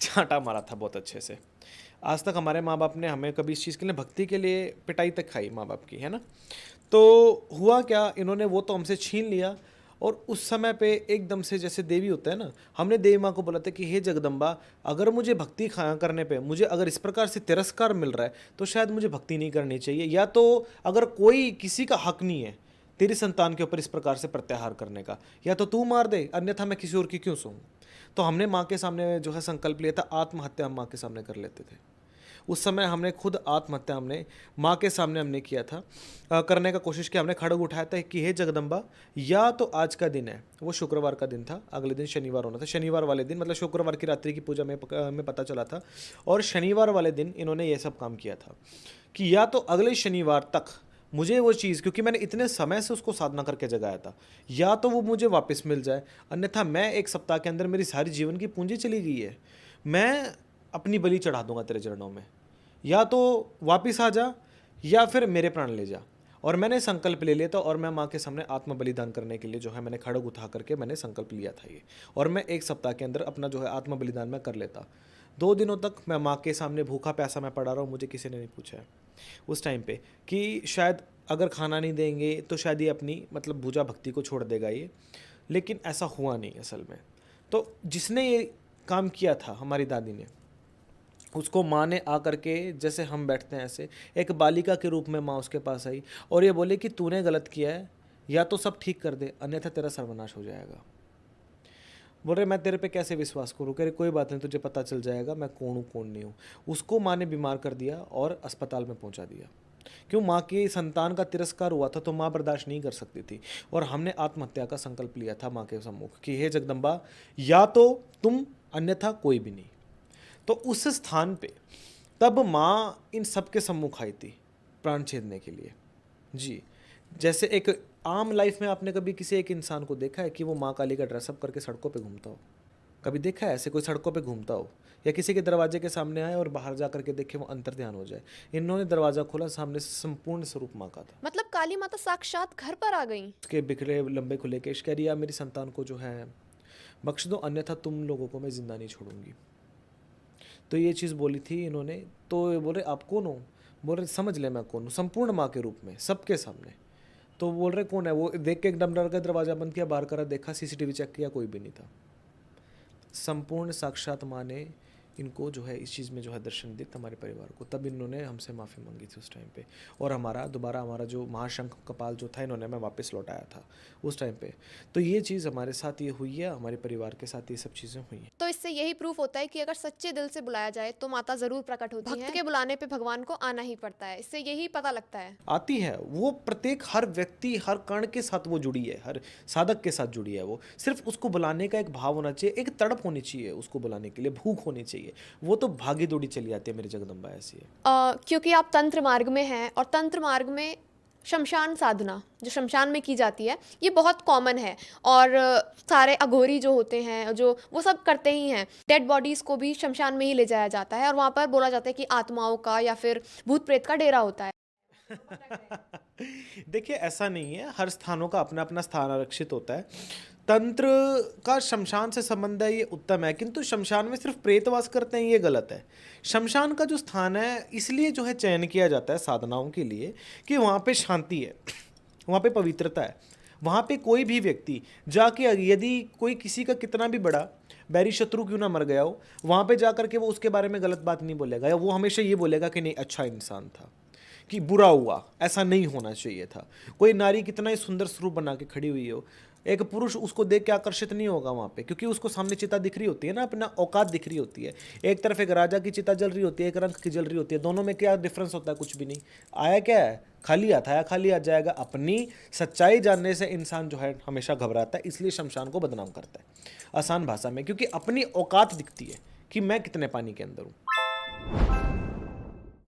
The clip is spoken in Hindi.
चाँटा मारा था बहुत अच्छे से। आज तक हमारे माँ-बाप ने हमें कभी इस चीज़ के लिए भक्ति के लिए पिटाई तक खाई माँ-बाप की, है ना? तो हुआ क्या, इन्होंने वो तो हमसे छीन लिया और उस समय पे एकदम से जैसे देवी होता है ना, हमने देवी माँ को बोला था कि हे जगदम्बा, अगर मुझे भक्ति करने पे मुझे अगर इस प्रकार से तिरस्कार मिल रहा है, तो शायद मुझे भक्ति नहीं करनी चाहिए, या तो अगर कोई किसी का हक नहीं है तेरी संतान के ऊपर इस प्रकार से प्रत्याहार करने का, या तो तू मार दे, अन्यथा मैं किसी और की क्यों सहूँ। तो हमने माँ के सामने जो है संकल्प लिया था, आत्महत्या हम माँ के सामने कर लेते थे। उस समय हमने खुद आत्महत्या हमने माँ के सामने हमने किया था, करने का कोशिश किया। हमने खड़ग उठाया था कि हे जगदम्बा, या तो आज का दिन है, वो शुक्रवार का दिन था, अगले दिन शनिवार होना था, शनिवार वाले दिन मतलब शुक्रवार की रात्रि की पूजा में पता चला था, और शनिवार वाले दिन इन्होंने ये सब काम किया था कि या तो अगले शनिवार तक मुझे वो चीज़, क्योंकि मैंने इतने समय से उसको साधना करके जगाया था, या तो वो मुझे वापस मिल जाए, अन्यथा मैं एक सप्ताह के अंदर मेरी सारी जीवन की पूंजी चली गई है, मैं अपनी बलि चढ़ा दूंगा तेरे चरणों में, या तो वापिस आ जा या फिर मेरे प्राण ले जा। और मैंने संकल्प ले लिया था, और मैं माँ के सामने आत्म बलिदान करने के लिए जो है मैंने खड़ग उठा करके मैंने संकल्प लिया था ये, और मैं एक सप्ताह के अंदर अपना जो है आत्म बलिदान मैं कर लेता। 2 दिनों तक मैं माँ के सामने भूखा प्यासा मैं पड़ा रहा हूँ, मुझे किसी ने नहीं पूछा है उस टाइम पे कि शायद अगर खाना नहीं देंगे तो शायद ये अपनी मतलब पूजा भक्ति को छोड़ देगा ये, लेकिन ऐसा हुआ नहीं असल में। तो जिसने ये काम किया था हमारी दादी ने, उसको माँ ने आ करके, जैसे हम बैठते हैं ऐसे, एक बालिका के रूप में माँ उसके पास आई और ये बोले कि तूने गलत किया है, या तो सब ठीक कर दे, अन्यथा तेरा सर्वनाश हो जाएगा। बोल रहे मैं तेरे पे कैसे विश्वास करूँ, कह रहे कोई बात नहीं, तुझे पता चल जाएगा मैं कौन हूँ कौन नहीं हूँ। उसको माँ ने बीमार कर दिया और अस्पताल में पहुँचा दिया। क्यों? माँ की संतान का तिरस्कार हुआ था तो माँ बर्दाश्त नहीं कर सकती थी, और हमने आत्महत्या का संकल्प लिया था माँ के सम्मुख कि हे जगदम्बा, या तो तुम, अन्यथा कोई भी नहीं। तो उस स्थान पे तब माँ इन सबके सम्मुख आई थी प्राण छेदने के लिए। जी, जैसे एक आम लाइफ में आपने कभी किसी एक इंसान को देखा है कि वो माँ काली का ड्रेसअप करके सड़कों पे घूमता हो? कभी देखा है ऐसे कोई सड़कों पे घूमता हो, या किसी के दरवाजे के सामने आए और बाहर जा करके देखे वो अंतर ध्यान हो जाए? इन्होंने दरवाजा खोला, सामने से संपूर्ण स्वरूप माँ का था। मतलब काली माता साक्षात घर पर आ गई। उसके बिखरे लंबे खुले केश, कह रही है मेरी संतान को जो है बख्श दो, अन्यथा तुम लोगों को मैं जिंदा नहीं छोड़ूंगी। तो ये चीज़ बोली थी इन्होंने। तो ये बोल रहे आप कौन हो? बोल रहे समझ ले मैं कौन हूँ, संपूर्ण माँ के रूप में सबके सामने। तो बोल रहे कौन है? वो देख के एकदम डर गए, दरवाजा बंद किया, बाहर करा, देखा, सीसीटीवी चेक किया, कोई भी नहीं था। संपूर्ण साक्षात माँ ने इनको जो है इस चीज़ में जो है दर्शन दिए हमारे परिवार को। तब इन्होंने हमसे माफ़ी मांगी थी उस टाइम पे, और हमारा दोबारा हमारा जो महाशंख कपाल जो था इन्होंने हमें वापस लौटाया था उस टाइम पे। तो ये चीज़ हमारे साथ ये हुई है, हमारे परिवार के साथ ये सब चीज़ें हुई हैं। तो इससे यही प्रूफ होता है कि अगर सच्चे दिल से बुलाया जाए तो माता जरूर प्रकट होती है। भक्त के बुलाने पे भगवान को आना ही पड़ता है, इससे यही पता लगता है। आती है वो, प्रत्येक हर व्यक्ति हर कण के साथ वो जुड़ी है, हर साधक के साथ जुड़ी है वो। सिर्फ उसको बुलाने का एक भाव होना चाहिए, एक तड़प होनी चाहिए उसको बुलाने के लिए, भूख होनी चाहिए, वो तो भागी दौड़ी चली आती है। मेरी जगदम्बा ऐसी है। क्योंकि आप तंत्र मार्ग में हैं और तंत्र मार्ग में शमशान साधना जो शमशान में की जाती है ये बहुत कॉमन है, और सारे अघोरी जो होते हैं जो वो सब करते ही हैं। डेड बॉडीज़ को भी शमशान में ही ले जाया जाता है और वहाँ पर बोला जाता है कि आत्माओं का या फिर भूत प्रेत का डेरा होता है। देखिए ऐसा नहीं है, हर स्थानों का अपना अपना स्थान आरक्षित होता है। तंत्र का शमशान से संबंध है ये उत्तम है, किंतु शमशान में सिर्फ प्रेतवास करते हैं ये गलत है। शमशान का जो स्थान है इसलिए जो है चयन किया जाता है साधनाओं के लिए कि वहाँ पे शांति है, वहाँ पे पवित्रता है, वहाँ पे कोई भी व्यक्ति जाके यदि कोई किसी का कितना भी बड़ा बैरी शत्रु क्यों ना मर गया हो, वहाँ पे जा करके वो उसके बारे में गलत बात नहीं बोलेगा, या वो हमेशा ये बोलेगा कि नहीं अच्छा इंसान था, कि बुरा हुआ, ऐसा नहीं होना चाहिए था। कोई नारी कितना ही सुंदर स्वरूप बना के खड़ी हुई हो, एक पुरुष उसको देख के आकर्षित नहीं होगा वहाँ पे, क्योंकि उसको सामने चिता दिख रही होती है ना, अपना औकात दिख रही होती है। एक तरफ एक राजा की चिता जल रही होती है, एक रंग की जल रही होती है, दोनों में क्या डिफरेंस होता है? कुछ भी नहीं। आया क्या है? खाली आता है, खाली आ जाएगा। अपनी सच्चाई जानने से इंसान जो है हमेशा घबराता है, इसलिए शमशान को बदनाम करता है आसान भाषा में, क्योंकि अपनी औकात दिखती है कि मैं कितने पानी के अंदर हूँ।